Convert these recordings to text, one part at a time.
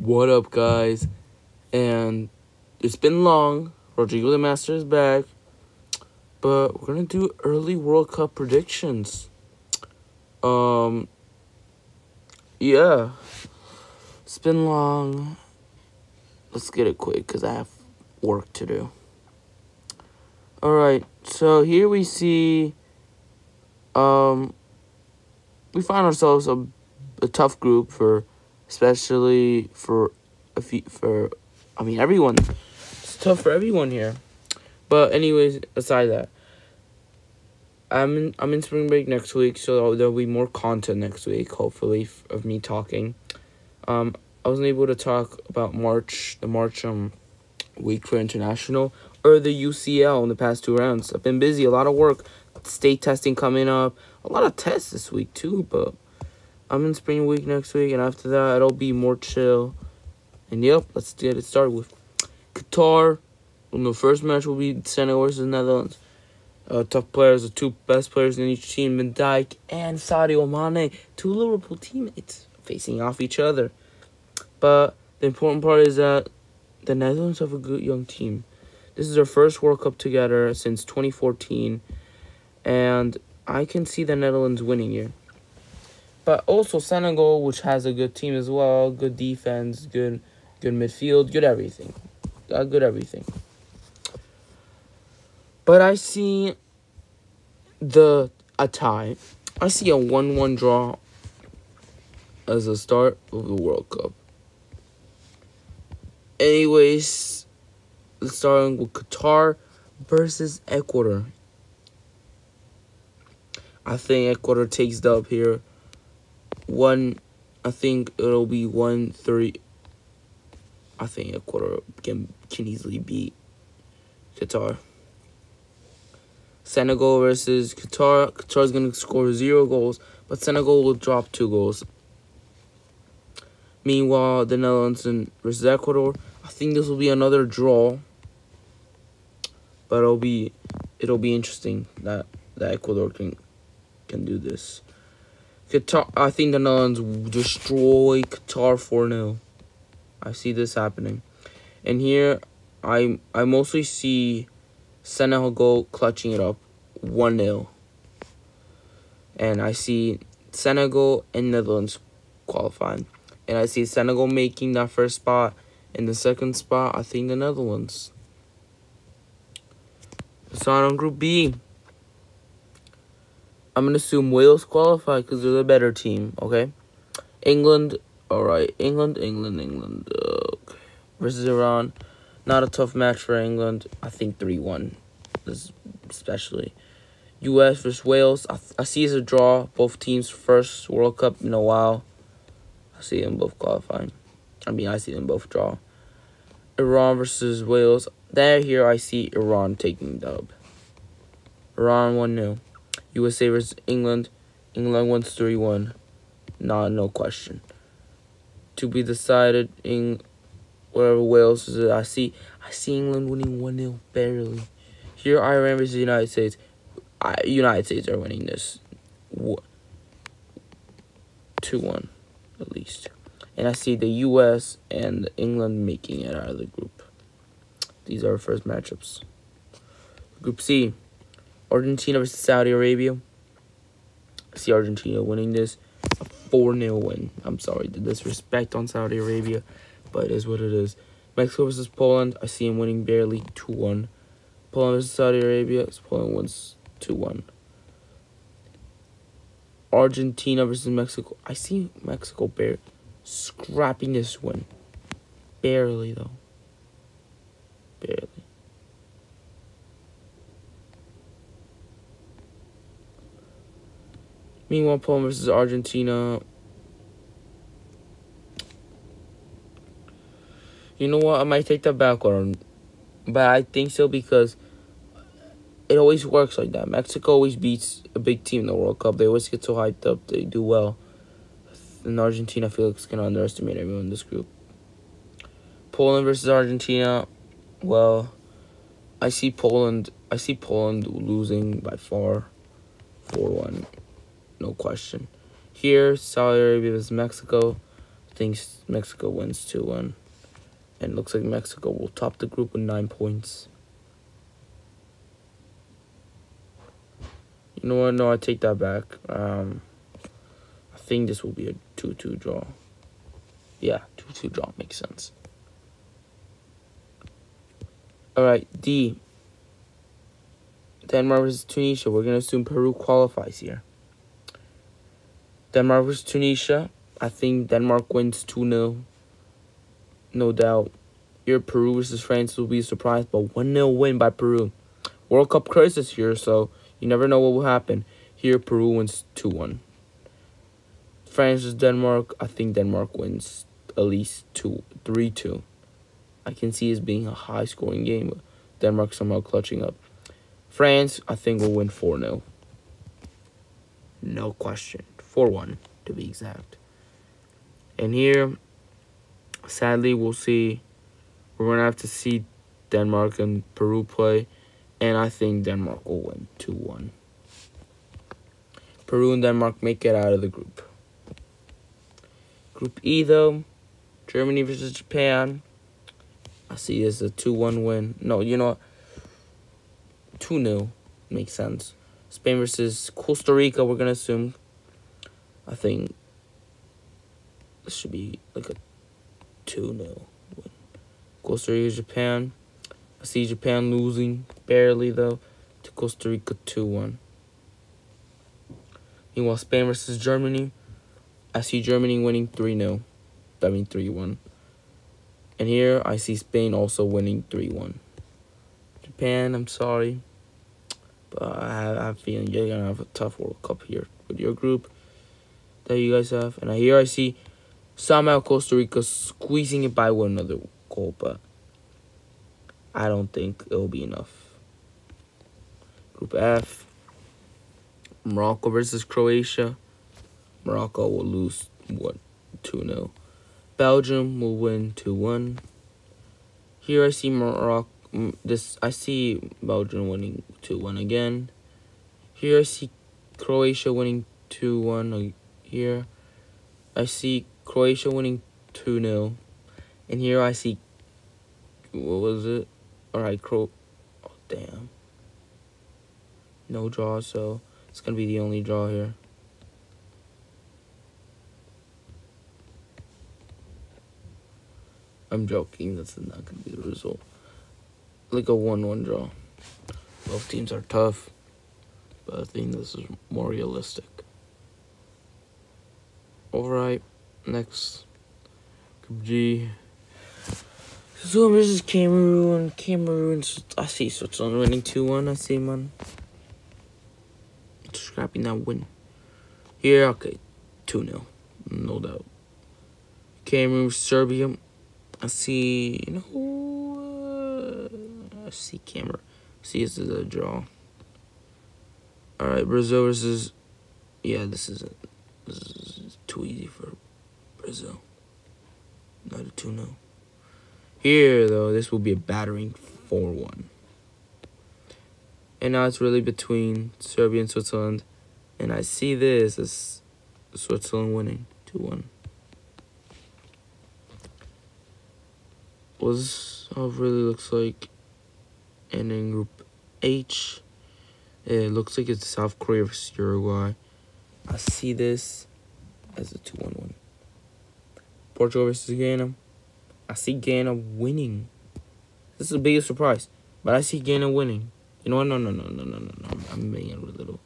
What up, guys? And it's been long. Rodrigo the Master is back. But we're gonna do early World Cup predictions. Yeah. It's been long. Let's get it quick because I have work to do. Alright, so here we see we find ourselves a tough group especially for everyone. It's tough for everyone here. But anyways, aside that, I'm in spring break next week, so there'll be more content next week, hopefully, of me talking. I wasn't able to talk about the March week for international or the UCL in the past 2 rounds. I've been busy, a lot of work, state testing coming up, a lot of tests this week too, but I'm in spring week next week, and after that, it'll be more chill. And yep, let's get it started with Qatar. The first match will be Senegal versus Netherlands. Tough players, the 2 best players in each team, Van Dijk and Sadio Mane, 2 Liverpool teammates facing off each other. But the important part is that the Netherlands have a good young team. This is their first World Cup together since 2014, and I can see the Netherlands winning here. But also Senegal, which has a good team as well, good defense, good midfield, good everything. Good everything. But I see a tie. I see a 1-1 draw as the start of the World Cup. Anyways, let's start with Qatar versus Ecuador. I think Ecuador takes the up here. I think it'll be 1-3. I think Ecuador can easily beat Qatar. Senegal versus Qatar. Qatar's going to score 0 goals, but Senegal will drop 2 goals. Meanwhile, the Netherlands versus Ecuador. I think this will be another draw, but it'll be interesting that Ecuador can do this. Qatar. I think the Netherlands will destroy Qatar 4-0. I see this happening, and here I mostly see Senegal clutching it up 1-0. And I see Senegal and Netherlands qualifying. And I see Senegal making that first spot. In the second spot, I think the Netherlands. So on Group B, I'm going to assume Wales qualify because they're the better team, okay? England, alright. England. Okay. Versus Iran. Not a tough match for England. I think 3-1, especially. U.S. versus Wales. I see as a draw. Both teams' first World Cup in a while. I see them both qualifying. I see them both draw. Iran versus Wales. Here I see Iran taking the dub. Iran 1-0. USA versus England. England wins 3-1. No question. To be decided in whatever Wales is. I see England winning 1-0 barely. Here, Iran versus the United States. United States are winning this 2-1 at least. And I see the U.S. and England making it out of the group. These are our first matchups. Group C, Argentina versus Saudi Arabia. I see Argentina winning this. A 4-0 win. I'm sorry, the disrespect on Saudi Arabia, but it is what it is. Mexico versus Poland. I see him winning barely 2-1. Poland versus Saudi Arabia. Poland wins 2-1. Argentina versus Mexico. I see Mexico scrapping this win. Barely, though. Barely. Meanwhile, Poland versus Argentina. You know what? I might take that back on. But I think so because it always works like that. Mexico always beats a big team in the World Cup. They always get so hyped up. They do well. And Argentina, I feel like, is going to underestimate everyone in this group. Poland versus Argentina. Well, I see Poland losing by far. 4-1. No question. Here, Saudi Arabia versus Mexico. I think Mexico wins 2-1. And it looks like Mexico will top the group with 9 points. You know what? No, I take that back. I think this will be a 2-2 draw. Yeah, 2-2 draw makes sense. Alright, D. Denmark versus Tunisia. We're going to assume Peru qualifies here. Denmark versus Tunisia. I think Denmark wins 2-0. No doubt. Here, Peru versus France will be a surprise, but 1-0 win by Peru. World Cup crisis here, so you never know what will happen. Here, Peru wins 2-1. France versus Denmark. I think Denmark wins at least 3-2. I can see it being a high-scoring game, but Denmark somehow clutching up. France, I think, will win 4-0. No question. 4-1, to be exact. And here, sadly, we'll see. We're going to have to see Denmark and Peru play. And I think Denmark will win 2-1. Peru and Denmark make it out of the group. Group E, though. Germany versus Japan. I see this as a 2-1 win. No, you know what? 2-0 makes sense. Spain versus Costa Rica, we're going to assume. I think this should be like a 2-0 win. Costa Rica, Japan. I see Japan losing, barely though, to Costa Rica 2-1. Meanwhile, Spain versus Germany. I see Germany winning 3-0. I mean 3-1. And here, I see Spain also winning 3-1. Japan, I'm sorry. But I have a feeling you're going to have a tough World Cup here with your group that you guys have. And here I see somehow Costa Rica squeezing it by one another goal, but I don't think it will be enough. Group F. Morocco versus Croatia. Morocco will lose, 2-0. Belgium will win 2-1. Here I see I see Belgium winning 2-1 again. Here I see Croatia winning 2-1 here. I see Croatia winning 2-0. And here I see, what was it? Alright, oh, damn. No draw, so it's going to be the only draw here. I'm joking, that's not going to be the result. Like a 1-1 draw. Both teams are tough, but I think this is more realistic. Alright, next. Group G. Switzerland versus Cameroon. I see Switzerland winning 2-1. I see, man. Scrapping that win. Here, okay. 2-0. No doubt. Cameroon versus Serbia. I see, I see Cameroon. See, this is a draw. Alright, Brazil versus, yeah, this is too easy for Brazil. Not a 2-0. Here, though, this will be a battering 4-1. And now it's really between Serbia and Switzerland. And I see this as Switzerland winning 2-1. Well, this is how it really looks like. And in Group H, it looks like it's South Korea versus Uruguay. I see this as a 2-1 win. Portugal versus Ghana. I see Ghana winning. This is the biggest surprise. But I see Ghana winning. You know what? No. I'm making it a little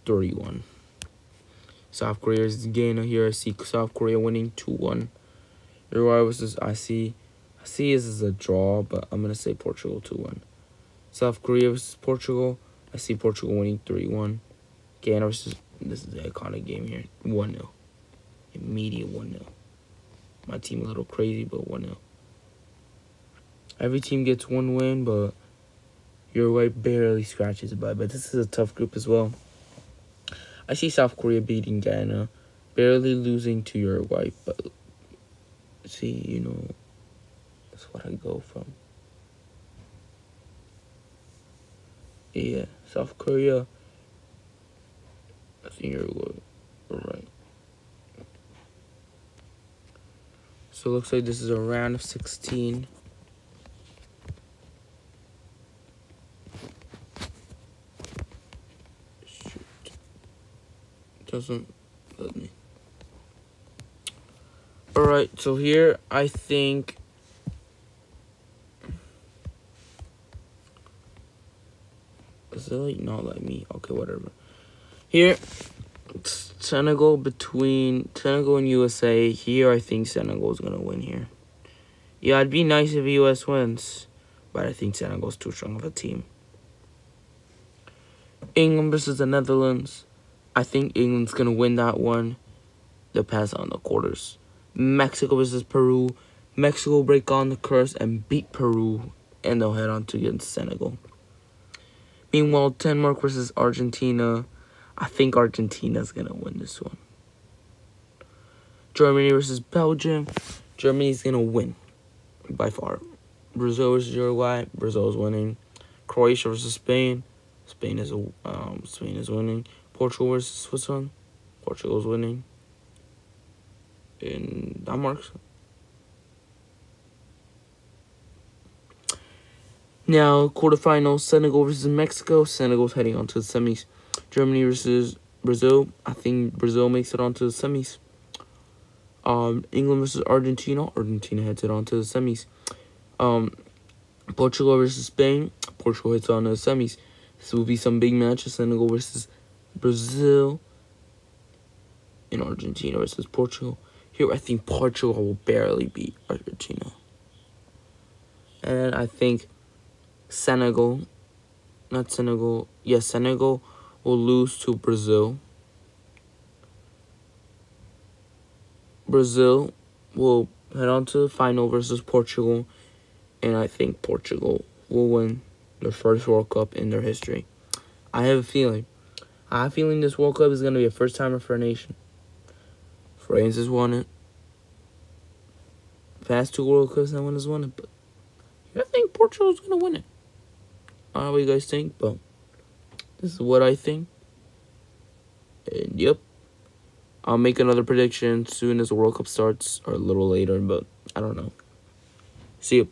3-1. South Korea versus Ghana. Here I see South Korea winning 2-1. Uruguay versus I see this as a draw, but I'm going to say Portugal 2-1. South Korea versus Portugal. I see Portugal winning 3-1. Ghana versus, this is the iconic game here, 1-0. Immediate 1-0. My team a little crazy, but 1-0. Every team gets one win, but Uruguay barely scratches it by. But this is a tough group as well. I see South Korea beating Ghana, barely losing to Uruguay, but see, that's what I go from. Yeah, South Korea. I think Uruguay. All right. So it looks like this is a round of 16. Shoot. Doesn't let me. Alright, so here I think is it like not let me? Okay, whatever. Here Senegal between Senegal and USA. Here I think Senegal is gonna win here. Yeah, it'd be nice if US wins, but I think Senegal's too strong of a team. England versus the Netherlands. I think England's gonna win that one. They'll pass on the quarters. Mexico versus Peru. Mexico will break on the curse and beat Peru, and they'll head on to against Senegal. Meanwhile, Denmark versus Argentina. I think Argentina's gonna win this one. Germany versus Belgium. Germany's gonna win by far. Brazil versus Uruguay. Brazil's winning. Croatia versus Spain. Spain is winning. Portugal versus Switzerland. Portugal's winning. In Denmark. Now, quarterfinals, Senegal versus Mexico. Senegal's heading on to the semis. Germany versus Brazil. I think Brazil makes it on to the semis. England versus Argentina. Argentina heads it on to the semis. Portugal versus Spain. Portugal hits on to the semis. This will be some big matches. Senegal versus Brazil. And Argentina versus Portugal. Here, I think Portugal will barely beat Argentina. And I think Senegal will lose to Brazil. Brazil will head on to the final versus Portugal. And I think Portugal will win their first World Cup in their history. I have a feeling this World Cup is going to be a first timer for a nation. France has won it. Past 2 World Cups, no one has won it. But I think Portugal's going to win it. I don't know what you guys think, but this is what I think. And yep, I'll make another prediction soon as the World Cup starts, or a little later, but I don't know. See you.